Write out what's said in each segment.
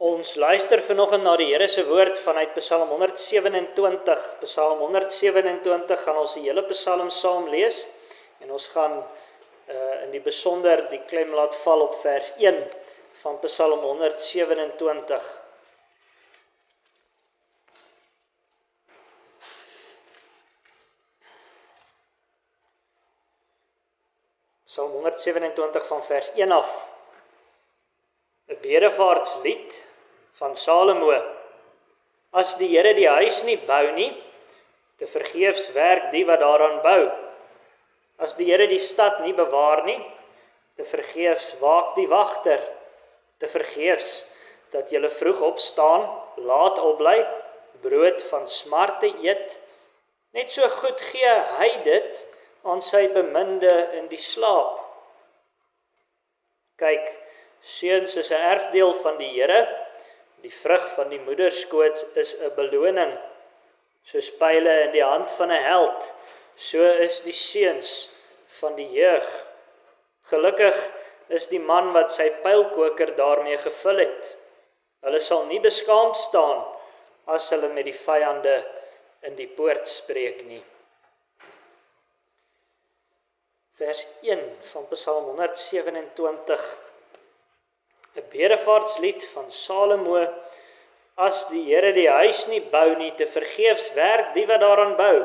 Ons luister vanoggend na die Here se woord vanuit Psalm 127. Psalm 127 gaan ons die hele Psalm saam lees en ons gaan in die besonder die klem laat val op vers 1 van Psalm 127. Psalm 127 van vers 1 af. 'n bedevaartslied van Salomo. As die Here die huis nie bou nie, te vergeefs werk die wat daaraan bou. As die Here die stad nie bewaar nie, te vergeefs waak die wagter. Te vergeefs dat julle vroeg opstaan, laat opbly, brood van smarte eet. Net so goed gee hy dit aan sy beminde in die slaap. Kyk, seuns is 'n erfdeel van die Here, die vrug van die moederskoot is 'n beloning. Soos pile in die hand van 'n held, so is die seuns van die jeug. Gelukkig is die man wat sy pylkoker daarmee gevul het. Hulle sal nie beskaamd staan as hulle met die vyande in die poort spreek nie. Vers 1 van Psalm 127. 'n bedevaartslied van Salomo. As die Here die huis nie bou nie, te vergeefs werk die wat daaraan bou.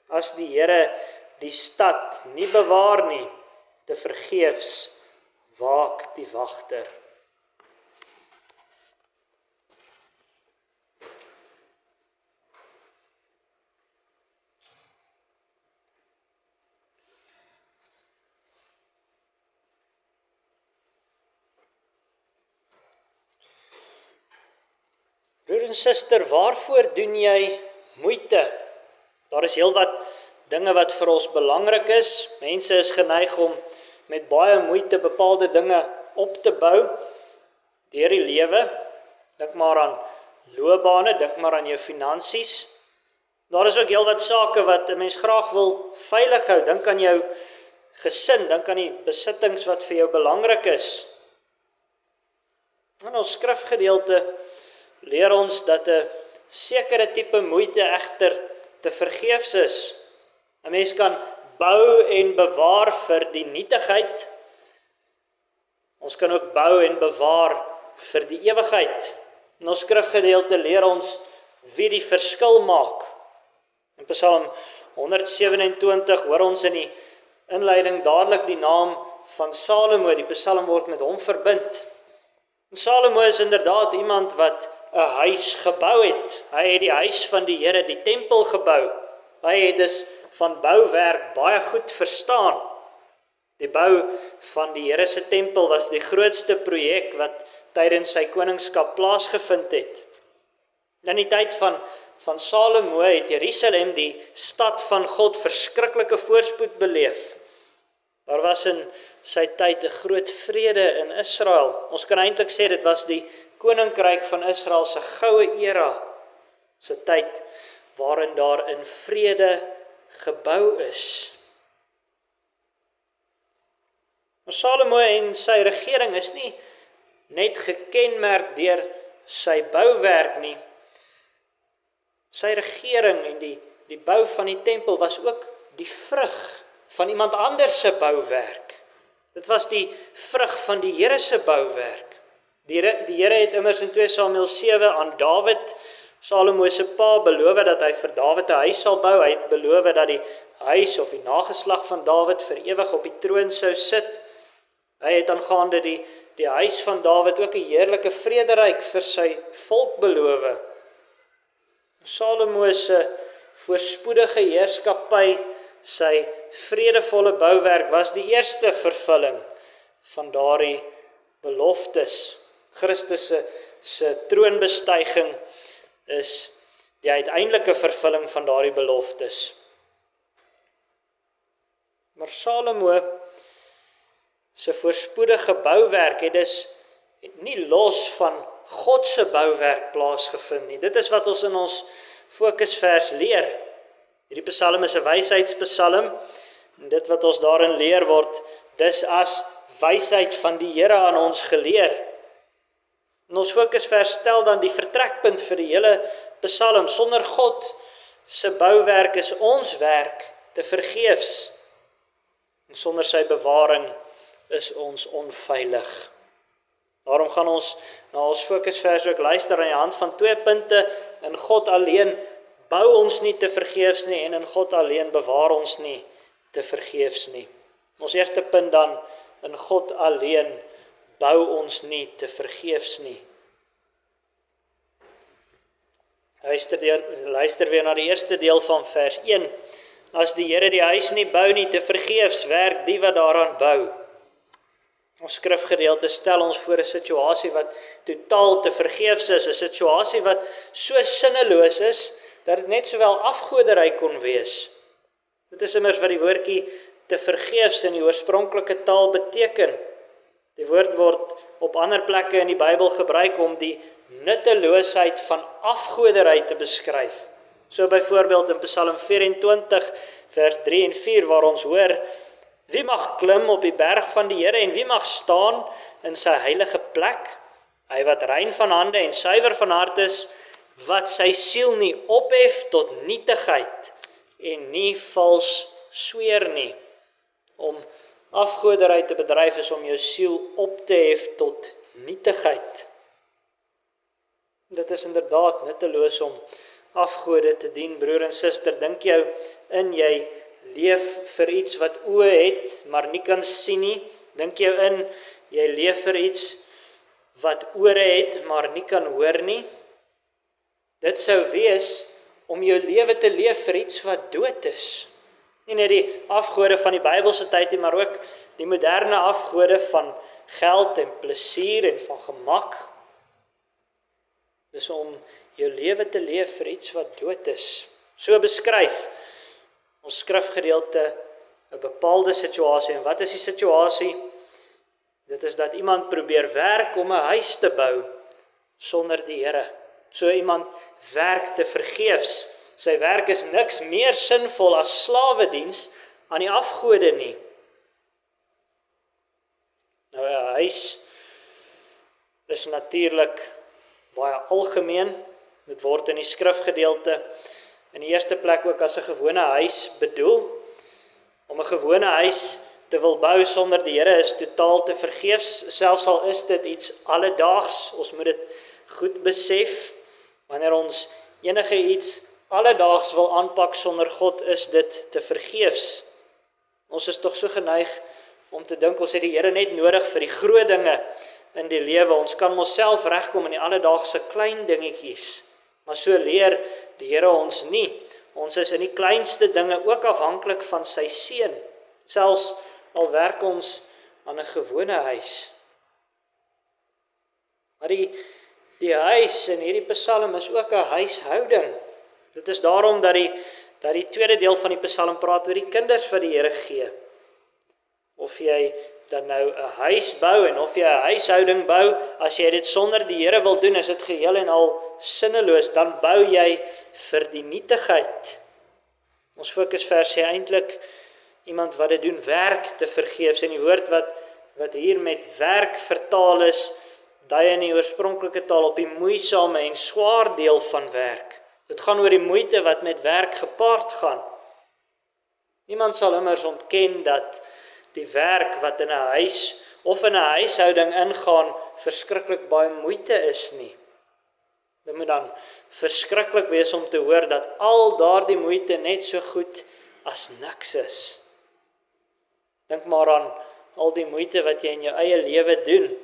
As die Here die stad nie bewaar nie, te vergeefs waak die wagter. Broer en suster, waarvoor doen jy moeite? Daar is heelwat dinge wat vir ons belangrik is. Mense is geneig om met baie moeite bepaalde dinge op te bou deur die lewe. Dink maar aan loopbane, dink maar aan jou finansies. Daar is ook heelwat sake wat 'n mens graag wil veilig hou. Dink aan jou gesin, dink aan die besittings wat vir jou belangrik is. In ons skrifgedeelte leer ons dat 'n sekere tipe moeite egter te vergeefs is. 'n Mens kan bou en bewaar vir die nietigheid. Ons kan ook bou en bewaar vir die ewigheid. In ons skrifgedeelte leer ons wie die verskil maak. In Psalm 127 hoor ons in die inleiding dadelik die naam van Salomo. Die Psalm word met hom verbind. En Salomo is inderdaad iemand wat 'n huis gebou het. Hy het die huis van die Here, die tempel gebou. Hy het dus van bouwerk baie goed verstaan. Die bou van die Here se tempel was die grootste projek wat tydens sy koningskap plaasgevind het. In die tyd van Salomo het Jerusalem, die stad van God, verskriklike voorspoed beleef. Daar was in sy tyd 'n groot vrede in Israel. Ons kan eintlik sê dit was die koninkryk van Israel se goue era, se tyd waarin daar in vrede gebou is. Maar Salomo en sy regering is nie net gekenmerk deur sy bouwerk nie. Sy regering en die bou van die tempel was ook die vrug van iemand anders se bouwerk. Dit was die vrug van die Here se bouwerk. Die Here het immers in 2 Samuel 7 aan Dawid, Salomo se pa, beloof dat hy vir Dawid 'n huis sal bou. Hy het beloof dat die huis of die nageslag van Dawid vir ewig op die troon sou sit. Hy het aangaande die huis van Dawid ook 'n heerlike vrederyk vir sy volk beloof. Salomo se voorspoedige heerskappy, sy vredevolle bouwerk was die eerste vervulling van daardie beloftes. Christus se troonbestuiging is die uiteindelike vervulling van daardie beloftes. Maar Salomo se voorspoedige bouwerk het dus nie los van God se bouwerk plaasgevind nie. Dit is wat ons in ons fokusvers leer. Hierdie psalm is 'n wysheidspsalm, en dit wat ons daarin leer word, dis as wysheid van die Here aan ons geleer. En ons fokusvers stel dan die vertrekpunt vir die hele Psalm. Sonder God se bouwerk is ons werk te vergeefs. En sonder sy bewaring is ons onveilig. Daarom gaan ons na ons fokusvers ook luister aan die hand van 2 punte. In God alleen bou ons nie te vergeefs nie en in God alleen bewaar ons nie te vergeefs nie. Ons eerste punt dan, in God alleen bou ons nie te vergeefs nie. Luister weer na die eerste deel van vers 1. As die Here die huis nie bou nie, te vergeefs werk die wat daaraan bou. Ons skrifgedeelte stel ons voor 'n situasie wat totaal te vergeefs is, 'n situasie wat so sinneloos is, dat dit net sowel afgoderry kon wees. Dit is immers wat die woordjie te vergeefs in die oorspronklike taal beteken. Die woord word op ander plekke in die Bybel gebruik om die nutteloosheid van afgoderry te beskryf. So byvoorbeeld in Psalm 24 vers 3 en 4 waar ons hoor: wie mag klim op die berg van die Here en wie mag staan in sy heilige plek? Hy wat rein van hande en suiwer van hart is, wat sy siel nie ophef tot nietigheid en nie vals sweer nie. Om afgoderry te bedryf is om jou siel op te hef tot nietigheid. Dit is inderdaad nutteloos om afgode te dien, broer en suster. Dink jou in, jy leef vir iets wat oë het, maar nie kan sien nie. Dink jou in, jy leef vir iets wat ore het, maar nie kan hoor nie. Dit sou wees om jou lewe te leef vir iets wat dood is. Nie net die afgode van die Bybelse tyd nie, maar ook die moderne afgode van geld en plesier en van gemak. Dis om jou lewe te leef vir iets wat dood is. So beskryf ons skrifgedeelte 'n bepaalde situasie. En wat is die situasie? Dit is dat iemand probeer werk om 'n huis te bou sonder die Here. So iemand werk te vergeefs. Sy werk is niks meer sinvol as slawediens aan die afgode nie. Nou 'n huis is natuurlik baie algemeen. Dit word in die skrifgedeelte in die eerste plek ook as 'n gewone huis bedoel. Om 'n gewone huis te wil bou sonder die Here is totaal te vergeefs, selfs al is dit iets alledaags. Ons moet dit goed besef. Wanneer ons enige iets alledaags wil aanpak sonder God, is dit te vergeefs. Ons is tog so geneig om te dink ons het die Here net nodig vir die groot dinge in die lewe. Ons kan onsself regkom in die alledaagse klein dingetjies. Maar so leer die Here ons nie. Ons is in die kleinste dinge ook afhanklik van sy seën, selfs al werk ons aan 'n gewone huis. Maar die huis in hierdie Psalm is ook 'n huishouding. Dit is daarom dat die tweede deel van die Psalm praat oor die kinders wat die Here gee. Of jy dan nou 'n huis bou en of jy 'n huishouding bou, as jy dit sonder die Here wil doen, is dit geheel en al sinneloos. Dan bou jy vir die nietigheid. Ons fokusvers sê eintlik iemand wat dit doen werk te vergeefs. En die woord wat hier met werk vertaal is, dui in die oorspronklike taal op die moeisame en swaar deel van werk. Dit gaan oor die moeite wat met werk gepaard gaan. Niemand sal immers ontken dat die werk wat in 'n huis of in 'n huishouding ingaan verskriklik baie moeite is nie. Dit moet dan verskriklik wees om te hoor dat al daardie moeite net so goed as niks is. Dink maar aan al die moeite wat jy in jou eie lewe doen.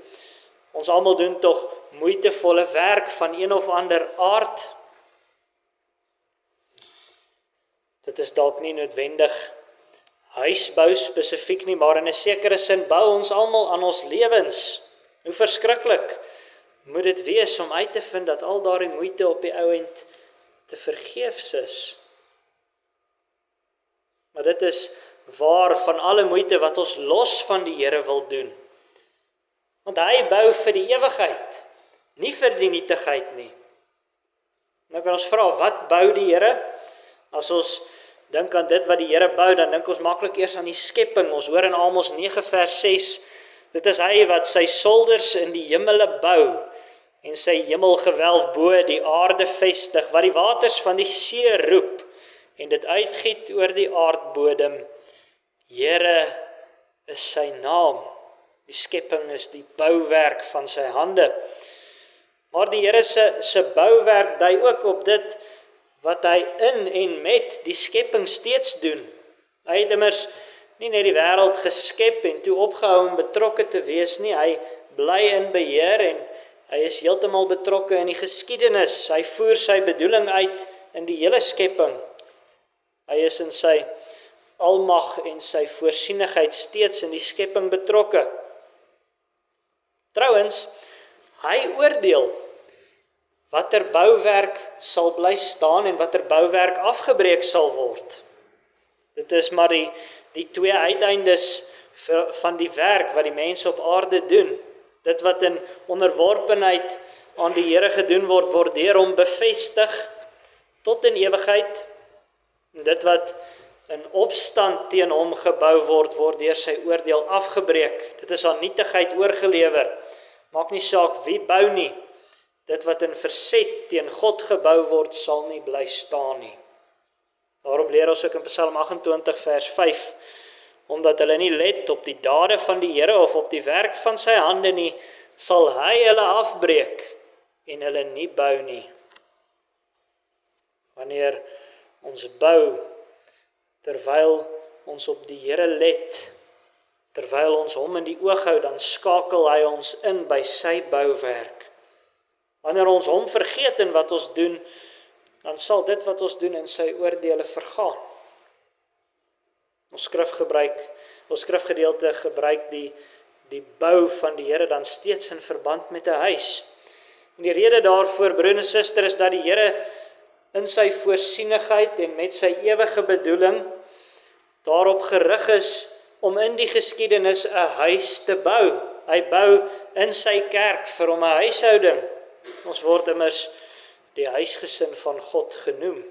Ons almal doen tog moeitevolle werk van een of ander aard. Dit is dalk nie noodwendig huisbou spesifiek nie, maar in 'n sekere sin bou ons almal aan ons lewens. Hoe verskriklik moet dit wees om uit te vind dat al daardie moeite op die ou end te vergeefs is. Maar dit is waar van alle moeite wat ons los van die Here wil doen. Want hy bou vir die ewigheid, nie vir die nietigheid nie. Nou kan ons vra, wat bou die Here? As ons dink aan dit wat die Here bou, dan dink ons maklik eers aan die skepping. Ons hoor in Amos 9 vers 6, dit is hy wat sy solders in die hemele bou en sy hemelgewelf bo die aarde vestig, wat die waters van die see roep, en dit uitgiet oor die aardbodem. Here is sy naam. Die skepping is die bouwerk van sy hande. Maar die Here se bouwerk dui ook op dit wat hy in en met die skepping steeds doen. Hy het immers nie net die wêreld geskep en toe opgehou om betrokke te wees nie, hy bly in beheer en hy is heeltemal betrokke in die geskiedenis. Hy voer sy bedoeling uit in die hele skepping. Hy is in sy almag en sy voorsienigheid steeds in die skepping betrokke. Trouwens, hy oordeel watter bouwerk sal bly staan en watter bouwerk afgebreek sal word. Dit is maar die twee uiteindes van die werk wat die mense op aarde doen. Dit wat in onderworpenheid aan die Here gedoen word, word deur hom bevestig tot in ewigheid. En dit wat in opstand teen hom gebou word, word deur sy oordeel afgebreek. Dit is aan nietigheid oorgelewer. Maak nie saak wie bou nie. Dit wat in verset teen God gebou word, sal nie bly staan nie. Daarom leer ons ook in Psalm 28 vers 5, omdat hulle nie let op die dade van die Here of op die werk van sy hande nie, sal hy hulle afbreek en hulle nie bou nie. Wanneer ons bou, terwyl ons op die Here let, terwyl ons hom in die oog hou, dan skakel hy ons in by sy bouwerk. Wanneer ons hom vergeet in wat ons doen, dan sal dit wat ons doen in sy oordeele vergaan. Ons skrifgedeelte gebruik die bou van die Here dan steeds in verband met 'n huis. En die rede daarvoor, broer en suster, is dat die Here in sy voorsienigheid en met sy ewige bedoeling daarop gerig is om in die geskiedenis 'n huis te bou. Hy bou in sy kerk vir hom 'n huishouding. Ons word immers die huisgesin van God genoem.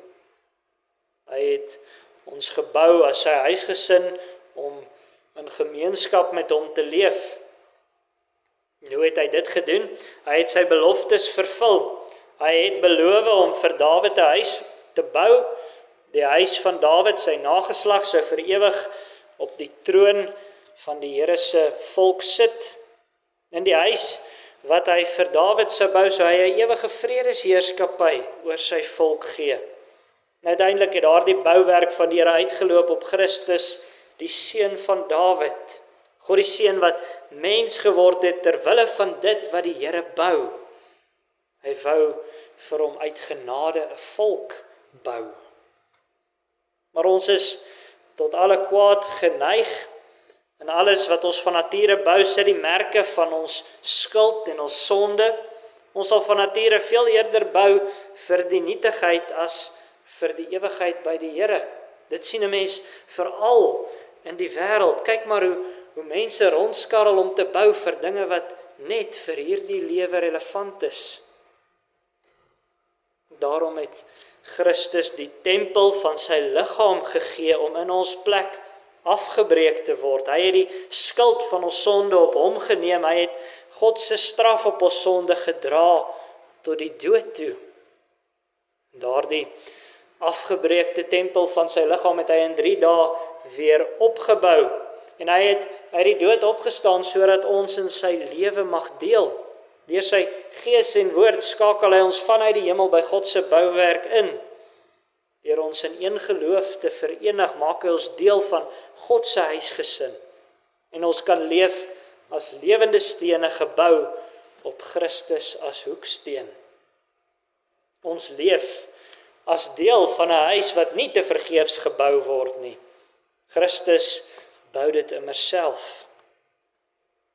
Hy het ons gebou as sy huisgesin om in gemeenskap met hom te leef. Hoe het hy dit gedoen? Hy het sy beloftes vervul. Hy het beloof om vir Dawid 'n huis te bou. Die huis van Dawid, sy nageslag, sou vir ewig op die troon van die Here se volk sit. In die huis wat hy vir Dawid sou bou, sou hy 'n ewige vredesheerskappy oor sy volk gee. En uiteindelik het daardie bouwerk van die Here uitgeloop op Christus, die seun van Dawid. God die seun wat mens geword het ter wille van dit wat die Here bou. Hy wou vir hom uit genade 'n volk bou. Maar ons is tot alle kwaad geneig. En alles wat ons van nature bou, sit die merke van ons skuld en ons sonde. Ons sal van nature veel eerder bou vir die nietigheid as vir die ewigheid by die Here. Dit sien 'n mens veral in die wêreld. Kyk maar hoe mense rondskarrel om te bou vir dinge wat net vir hierdie lewe relevant is. Daarom het Christus die tempel van sy liggaam gegee om in ons plek afgebreek te word. Hy het die skuld van ons sonde op hom geneem. Hy het God se straf op ons sonde gedra tot die dood toe. Daardie afgebreekte tempel van sy liggaam het hy in 3 dae weer opgebou. En hy het uit die dood opgestaan sodat ons in sy lewe mag deel. Deur sy gees en woord skakel hy ons vanuit die hemel by God se bouwerk in. Deur ons in een geloof te verenig, maak hy ons deel van God se huisgesin. En ons kan leef as lewende stene gebou op Christus as hoeksteen. Ons leef as deel van 'n huis wat nie te vergeefs gebou word nie. Christus bou dit immers self.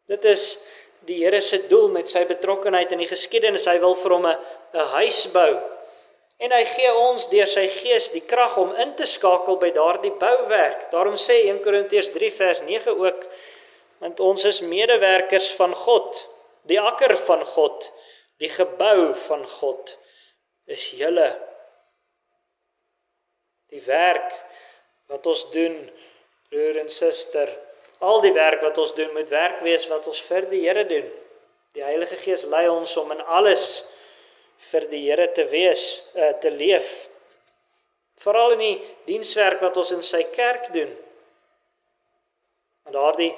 Dit is die Here se doel met sy betrokkenheid in die geskiedenis. Hy wil vir hom 'n huis bou. En hy gee ons deur sy gees die krag om in te skakel by daardie bouwerk. Daarom sê 1 Korintiërs 3 vers 9 ook, want ons is medewerkers van God, die akker van God, die gebou van God is julle. Die werk wat ons doen, broer en suster, al die werk wat ons doen, moet werk wees wat ons vir die Here doen. Die Heilige Gees lei ons om in alles vir die Here te wees, te leef. Veral in die dienswerk wat ons in sy kerk doen. En daardie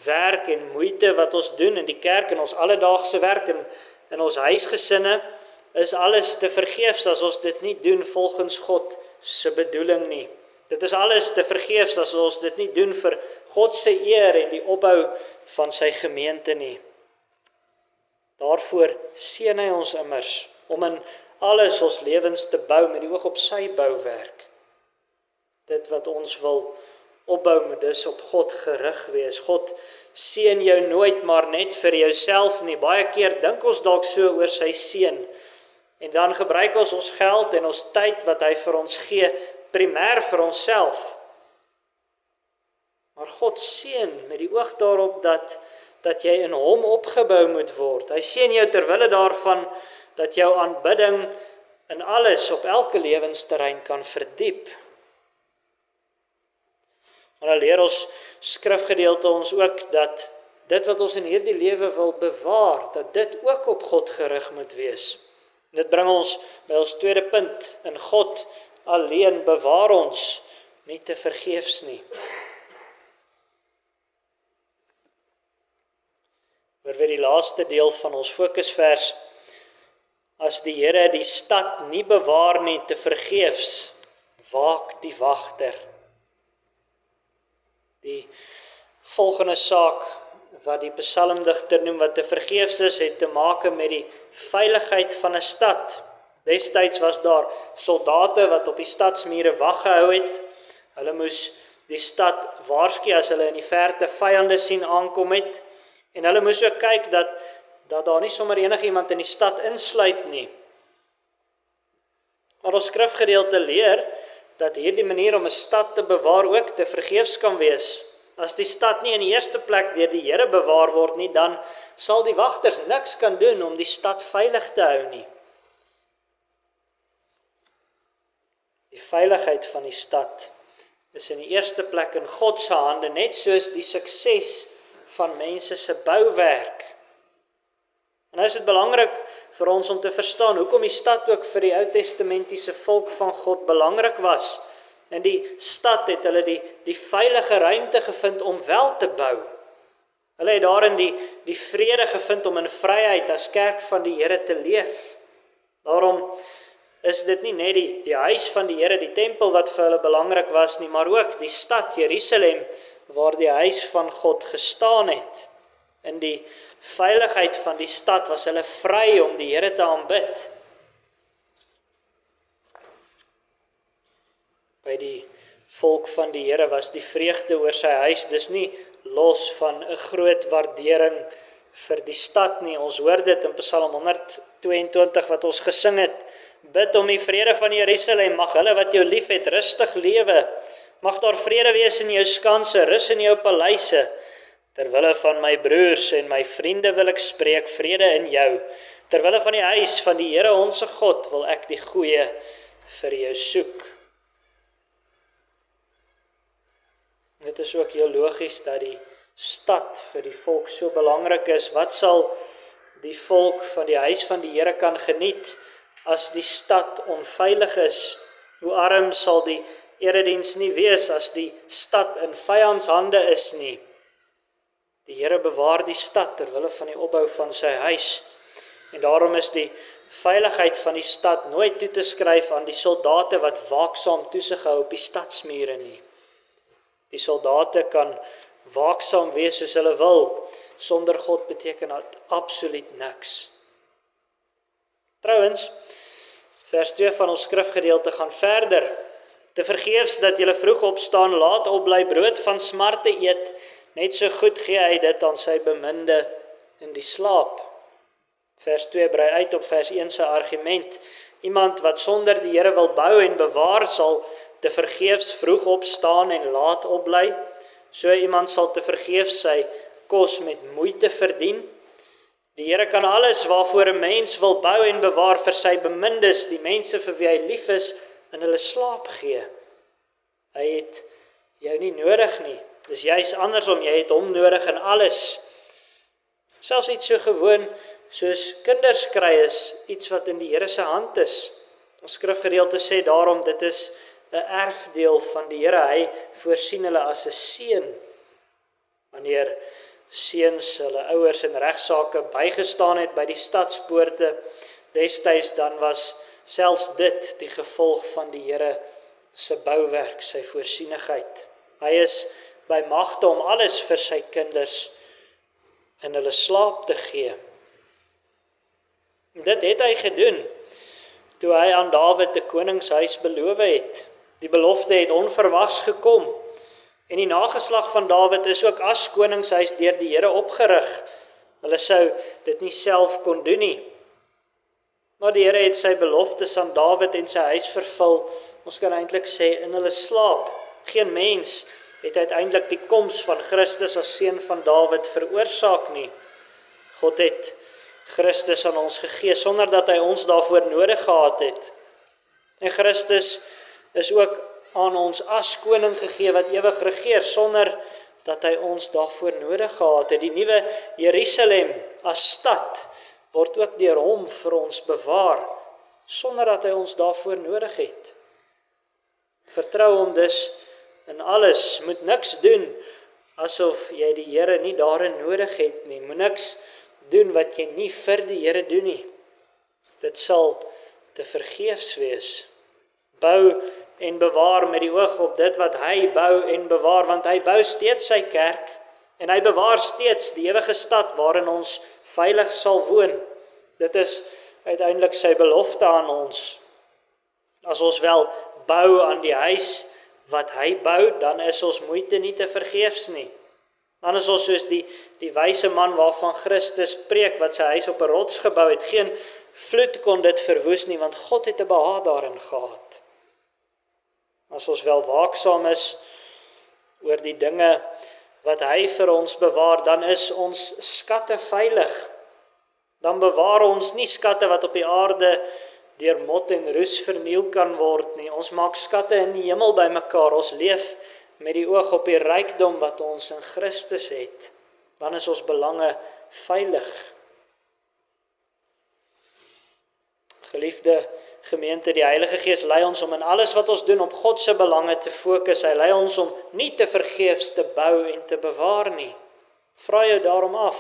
werk en moeite wat ons doen in die kerk, in ons alledaagse werk, in ons huisgesinne, is alles te vergeefs as ons dit nie doen volgens God se bedoeling nie. Dit is alles te vergeefs as ons dit nie doen vir God se eer en die opbou van sy gemeente nie. Daarvoor seën hy ons immers, om in alles ons lewens te bou met die oog op sy bouwerk. Dit wat ons wil opbou moet dus op God gerig wees. God seën jou nooit maar net vir jouself nie. Baie keer dink ons dalk so oor sy seën, en dan gebruik ons geld en ons tyd wat hy vir ons gee, primêr vir onsself. Maar God seën met die oog daarop dat jy in hom opgebou moet word. Hy seën jou ter wille daarvan dat jou aanbidding in alles op elke lewensterrein kan verdiep. Maar dan leer ons skrifgedeelte ons ook dat dit wat ons in hierdie lewe wil bewaar, dat dit ook op God gerig moet wees. Dit bring ons by ons tweede punt. In God alleen bewaar ons, nie te vergeefs nie. Oor weer die laaste deel van ons fokusvers. As die Here die stad nie bewaar nie, te vergeefs, waak die wagter. Die volgende saak wat die psalmdigter noem wat te vergeefs is, het te maak met die veiligheid van 'n stad. Destyds was daar soldate wat op die stadsmure wag gehou het. Hulle moes die stad waarsku as hulle in die verte vyande sien aankom het. En hulle moes ook kyk dat daar nie sommer enigiemand in die stad insluip nie. Maar ons skrifgedeelte leer dat hierdie manier om 'n stad te bewaar ook te vergeefs kan wees. As die stad nie in die eerste plek deur die Here bewaar word nie, dan sal die wagters niks kan doen om die stad veilig te hou nie. Die veiligheid van die stad is in die eerste plek in God se hande, net soos die sukses van mense se bouwerk. En nou is dit belangrik vir ons om te verstaan hoekom die stad ook vir die Ou Testamentiese volk van God belangrik was. In die stad het hulle die veilige ruimte gevind om wel te bou. Hulle het daarin die vrede gevind om in vryheid as kerk van die Here te leef. Daarom is dit nie net die huis van die Here, die tempel wat vir hulle belangrik was nie, maar ook die stad Jerusalem waar die huis van God gestaan het. In die veiligheid van die stad was hulle vry om die Here te aanbid. By die volk van die Here was die vreugde oor sy huis, dis nie los van 'n groot waardering vir die stad nie. Ons hoor dit in Psalm 122 wat ons gesing het. Bid om die vrede van Jerusalem, mag hulle wat jou lief het rustig lewe. Mag daar vrede wees in jou skanse, rus in jou paleise. Terwille van my broers en my vriende wil ek spreek, vrede in jou. Terwille van die huis van die Here onse God wil ek die goeie vir jou soek. Dit is ook heel logies dat die stad vir die volk so belangrik is. Wat sal die volk van die huis van die Here kan geniet as die stad onveilig is? Hoe arm sal die erediens nie wees as die stad in vyandshande is nie? Die Here bewaar die stad ter wille van die opbou van sy huis. En daarom is die veiligheid van die stad nooit toe te skryf aan die soldate wat waaksaam toesig hou op die stadsmure nie. Die soldate kan waaksaam wees soos hulle wil. Sonder God beteken dat absoluut niks. Trouwens, vers 2 van ons skrifgedeelte gaan verder. Te vergeefs dat julle vroeg opstaan, laat opbly, brood van smarte eet, net so goed gee hy dit aan sy beminde in die slaap. Vers 2 brei uit op vers 1 se argument. Iemand wat sonder die Here wil bou en bewaar, sal te vergeefs vroeg opstaan en laat opbly. So iemand sal te vergeefs sy kos met moeite verdien. Die Here kan alles waarvoor 'n mens wil bou en bewaar vir sy bemindes, die mense vir wie hy lief is, in hulle slaap gee. Hy het jou nie nodig nie. Dis juist andersom, jy het hom nodig in alles. Selfs iets so gewoon soos kinders kry is iets wat in die Here se hand is. Ons skrifgedeelte sê daarom, dit is 'n erfdeel van die Here. Hy voorsien hulle as 'n seën. Wanneer seuns hulle ouers in regsaake bygestaan het by die stadspoorte destyds, dan was selfs dit die gevolg van die Here se bouwerk, sy voorsienigheid. Hy is by magte om alles vir sy kinders in hulle slaap te gee. En dit het hy gedoen toe hy aan Dawid 'n koningshuis beloof het. Die belofte het onverwags gekom. En die nageslag van Dawid is ook as koningshuis deur die Here opgerig. Hulle sou dit nie self kon doen nie. Maar die Here het sy beloftes aan Dawid en sy huis vervul. Ons kan eintlik sê in hulle slaap. Geen mens het uiteindelik die koms van Christus as seun van Dawid veroorsaak nie. God het Christus aan ons gegee sonder dat hy ons daarvoor nodig gehad het. En Christus is ook aan ons as koning gegee wat ewig regeer sonder dat hy ons daarvoor nodig gehad het. Die nuwe Jerusalem as stad word ook deur hom vir ons bewaar sonder dat hy ons daarvoor nodig het. Vertrou hom dus in alles, moet niks doen asof jy die Here nie daarin nodig het nie. Moet niks doen wat jy nie vir die Here doen nie. Dit sal te vergeefs wees. Bou en bewaar met die oog op dit wat hy bou en bewaar, want hy bou steeds sy kerk en hy bewaar steeds die ewige stad waarin ons veilig sal woon. Dit is uiteindelik sy belofte aan ons. As ons wel bou aan die huis wat hy bou, dan is ons moeite nie te vergeefs nie. Dan is ons soos die wyse man waarvan Christus preek, wat sy huis op 'n rots gebou het. Geen vloed kon dit verwoes nie, want God het 'n behaag daarin gehad. As ons wel waaksaam is oor die dinge wat hy vir ons bewaar, dan is ons skatte veilig. Dan bewaar ons nie skatte wat op die aarde deur mot en roes verniel kan word nie. Ons maak skatte in die hemel bymekaar. Ons leef met die oog op die rykdom wat ons in Christus het. Dan is ons belange veilig. Geliefde gemeente, die Heilige Gees lei ons om in alles wat ons doen op God se belange te fokus. Hy lei ons om nie te vergeefs te bou en te bewaar nie. Vra jou daarom af,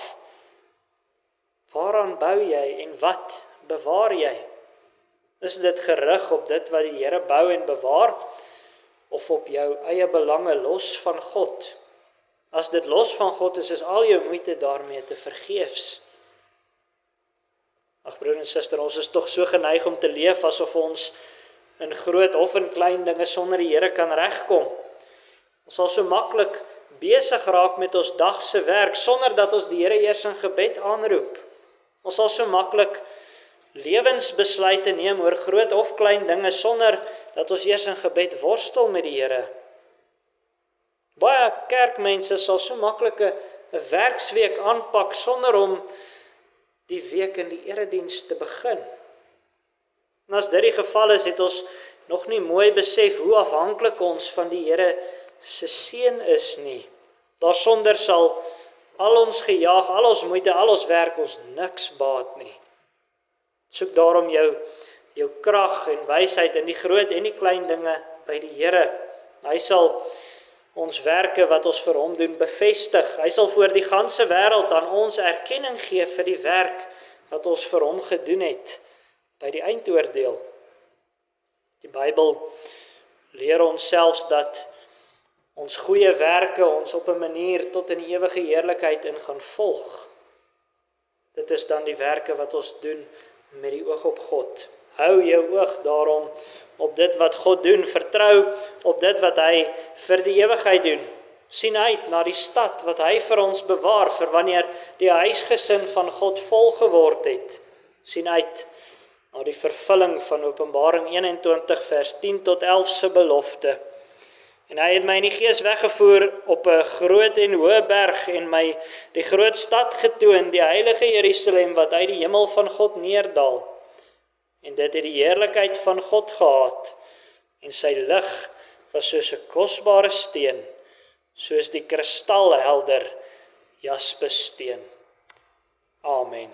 waaraan bou jy en wat bewaar jy? Is dit gerig op dit wat die Here bou en bewaar, of op jou eie belange los van God? As dit los van God is al jou moeite daarmee te vergeefs. Ag broer en suster, ons is tog so geneig om te leef asof ons in groot of in klein dinge sonder die Here kan regkom. Ons sal so maklik besig raak met ons dagse werk sonder dat ons die Here eers in gebed aanroep. Ons sal so maklik lewensbesluite neem oor groot of klein dinge sonder dat ons eers in gebed worstel met die Here. Baie kerkmense sal so maklik 'n werksweek aanpak sonder om die week in die erediens te begin. En as dit die geval is, het ons nog nie mooi besef hoe afhanklik ons van die Here se seën is nie. Daarsonder sal al ons gejaag, al ons moeite, al ons werk ons niks baat nie. Soek daarom jou krag en wysheid in die groot en die klein dinge by die Here. Hy sal ons werke wat ons vir hom doen bevestig. Hy sal voor die ganse wêreld aan ons erkenning gee vir die werk wat ons vir hom gedoen het by die eindoordeel. Die Bybel leer ons selfs dat ons goeie werke ons op 'n manier tot in die ewige heerlikheid in gaan volg. Dit is dan die werke wat ons doen met die oog op God. Hou jou oog daarom op dit wat God doen, vertrou op dit wat hy vir die ewigheid doen. Sien uit na die stad wat hy vir ons bewaar, vir wanneer die huisgesin van God vol geword het. Sien uit na die vervulling van Openbaring 21 vers 10 tot 11 se belofte. En hy het my in die gees weggevoer op 'n groot en hoë berg en my die groot stad getoon, die heilige Jerusalem wat uit die hemel van God neerdal. En dit het die heerlikheid van God gehad, en sy lig was soos 'n kosbare steen, soos die kristalhelder jaspissteen. Amen.